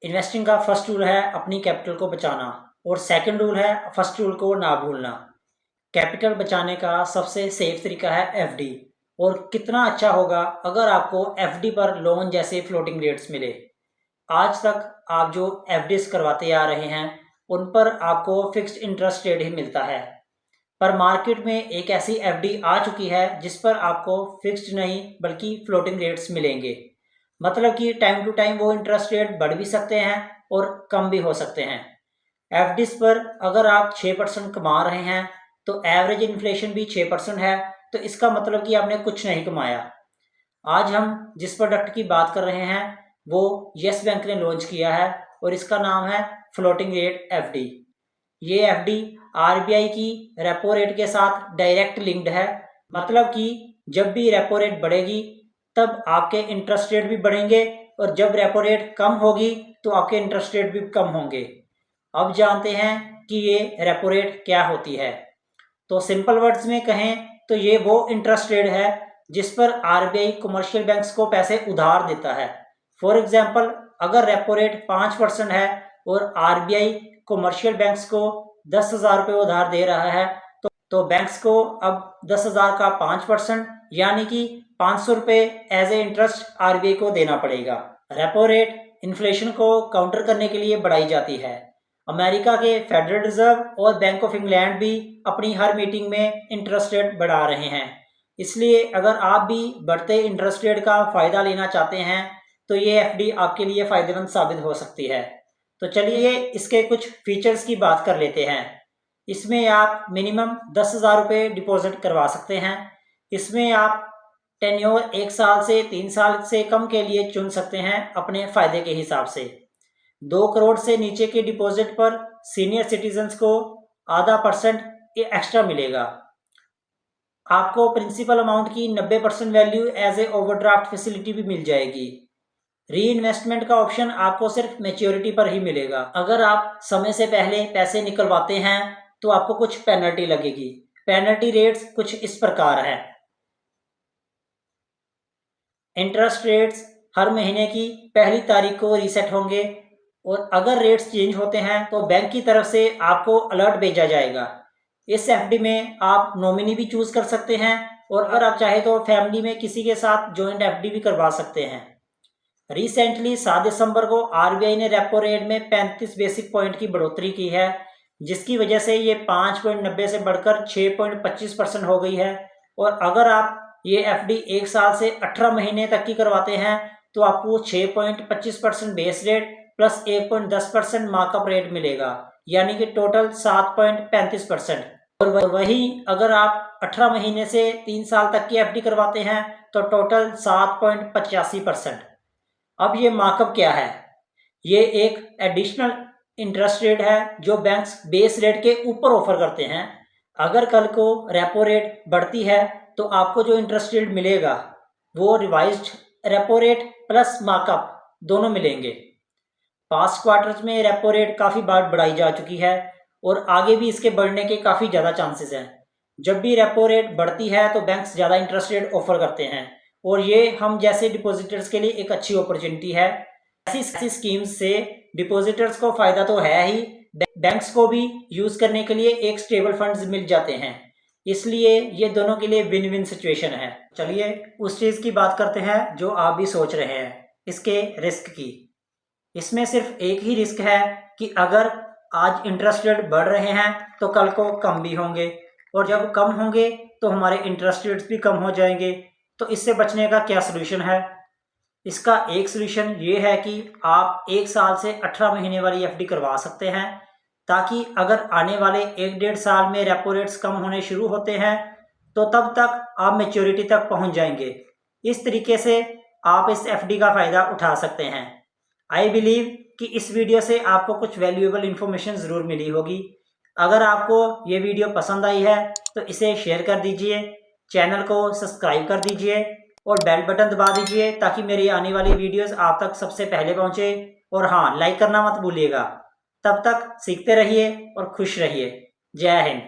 Investing का first rule है अपनी कैपिटल को बचाना और सेकंड रूल है फर्स्ट रूल को ना भूलना। कैपिटल बचाने का सबसे सेफ तरीका है एफडी। और कितना अच्छा होगा अगर आपको एफडी पर लोन जैसे फ्लोटिंग रेट्स मिले। आज तक आप जो एफडीज करवाते आ रहे हैं उन पर आपको फिक्स्ड इंटरेस्ट रेट ही मिलता है, पर मार्केट में एक ऐसी एफडी आ चुकी है जिस पर आपको फिक्स्ड नहीं बल्कि फ्लोटिंग रेट्स मिलेंगे। मतलब कि टाइम टू टाइम वो इंटरेस्ट रेट बढ़ भी सकते हैं और कम भी हो सकते हैं। एफडीज पर अगर आप 6% कमा रहे हैं तो एवरेज इन्फ्लेशन भी 6% है, तो इसका मतलब कि आपने कुछ नहीं कमाया। आज हम जिस प्रोडक्ट की बात कर रहे हैं वो यस बैंक ने लॉन्च किया है और इसका नाम है फ्लोटिंग रेट एफडी। ये एफडी आरबीआई की रेपो रेट के साथ डायरेक्ट लिंक्ड है। मतलब कि जब भी रेपो रेट बढ़ेगी तब आपके इंटरेस्ट रेट भी बढ़ेंगे और जब रेपो रेट कम होगी तो आपके इंटरेस्ट रेट भी कम होंगे। अब जानते हैं कि ये रेपो रेट क्या होती है। तो सिंपल वर्ड्स में कहें तो ये वो इंटरेस्ट रेट है जिस पर आरबीआई कमर्शियल बैंक्स को पैसे उधार देता है। फॉर एग्जांपल, अगर रेपो रेट 5% है और आरबीआई कमर्शियल बैंक्स को 10,000 रुपये उधार दे रहा है तो बैंक्स को अब 10,000 का 5% यानी कि 500 रुपये एज ए इंटरेस्ट आरबीआई को देना पड़ेगा। रेपो रेट इन्फ्लेशन को काउंटर करने के लिए बढ़ाई जाती है। अमेरिका के फेडरल रिजर्व और बैंक ऑफ इंग्लैंड भी अपनी हर मीटिंग में इंटरेस्ट रेट बढ़ा रहे हैं। इसलिए अगर आप भी बढ़ते इंटरेस्ट रेट का फ़ायदा लेना चाहते हैं तो ये एफडी आपके लिए फ़ायदेमंद साबित हो सकती है। तो चलिए इसके कुछ फीचर्स की बात कर लेते हैं। इसमें आप मिनिमम 10,000 रुपये डिपॉजिट करवा सकते हैं। इसमें आप टेन्योर 1 साल से 3 साल से कम के लिए चुन सकते हैं अपने फ़ायदे के हिसाब से। 2 करोड़ से नीचे के डिपॉजिट पर सीनियर सिटीजन्स को आधा % एक्स्ट्रा मिलेगा। आपको प्रिंसिपल अमाउंट की 90% value as a overdraft facility भी मिल जाएगी। री इन्वेस्टमेंट का ऑप्शन आपको सिर्फ मैच्योरिटी पर ही मिलेगा। अगर आप समय से पहले पैसे निकलवाते हैं तो आपको कुछ पेनल्टी लगेगी। पेनल्टी रेट्स कुछ इस प्रकार है। इंटरेस्ट रेट्स हर महीने की पहली तारीख को रीसेट होंगे और अगर रेट्स चेंज होते हैं तो बैंक की तरफ से आपको अलर्ट भेजा जाएगा। इस एफडी में आप नॉमिनी भी चूज कर सकते हैं और अगर आप चाहे तो फैमिली में किसी के साथ जॉइंट एफडी भी करवा सकते हैं। रिसेंटली 7 दिसंबर को आरबीआई ने रेपो रेट में 35 बेसिक पॉइंट की बढ़ोतरी की है, जिसकी वजह से ये 5.90 से बढ़कर 6.25% हो गई है। और अगर आप ये एफडी 1 साल से 18 महीने तक की करवाते हैं तो आपको 6.25% base rate plus 1.10% markup rate मिलेगा, यानी कि टोटल 7.35%। और वही अगर आप 18 महीने से 3 साल तक की एफडी करवाते हैं तो टोटल 7.85%। अब ये मार्कअप क्या है? ये एक एडिशनल इंटरेस्ट रेट है जो बैंक्स बेस रेट के ऊपर ऑफर करते हैं। अगर कल को रेपो रेट बढ़ती है तो आपको जो इंटरेस्ट रेट मिलेगा वो revised repo rate plus markup दोनों मिलेंगे। पास्ट क्वार्टर्स में रेपो रेट काफ़ी बार बढ़ाई जा चुकी है और आगे भी इसके बढ़ने के काफ़ी ज़्यादा चांसेस हैं। जब भी रेपो रेट बढ़ती है तो बैंक्स ज़्यादा इंटरेस्ट रेट ऑफर करते हैं और ये हम जैसे डिपॉजिटर्स के लिए एक अच्छी अपॉर्चुनिटी है। ऐसी स्कीम्स से डिपॉजिटर्स को फ़ायदा तो है ही, बैंक्स को भी यूज़ करने के लिए एक स्टेबल फंड्स मिल जाते हैं। इसलिए ये दोनों के लिए विन विन सिचुएशन है। चलिए उस चीज़ की बात करते हैं जो आप भी सोच रहे हैं, इसके रिस्क की। इसमें सिर्फ एक ही रिस्क है कि अगर आज इंटरेस्ट रेट बढ़ रहे हैं तो कल को कम भी होंगे और जब कम होंगे तो हमारे इंटरेस्ट रेट्स भी कम हो जाएंगे। तो इससे बचने का क्या सोल्यूशन है? इसका एक सोल्यूशन ये है कि आप 1 साल से 18 महीने वाली एफडी करवा सकते हैं, ताकि अगर आने वाले 1-1.5 साल में रेपो रेट्स कम होने शुरू होते हैं तो तब तक आप मैच्योरिटी तक पहुंच जाएंगे। इस तरीके से आप इस एफडी का फ़ायदा उठा सकते हैं। आई बिलीव कि इस वीडियो से आपको कुछ वैल्यूएबल इन्फॉर्मेशन ज़रूर मिली होगी। अगर आपको ये वीडियो पसंद आई है तो इसे शेयर कर दीजिए, चैनल को सब्सक्राइब कर दीजिए और बेल बटन दबा दीजिए ताकि मेरी आने वाली वीडियोस आप तक सबसे पहले पहुंचे। और हाँ, लाइक करना मत भूलिएगा। तब तक सीखते रहिए और खुश रहिए। जय हिंद।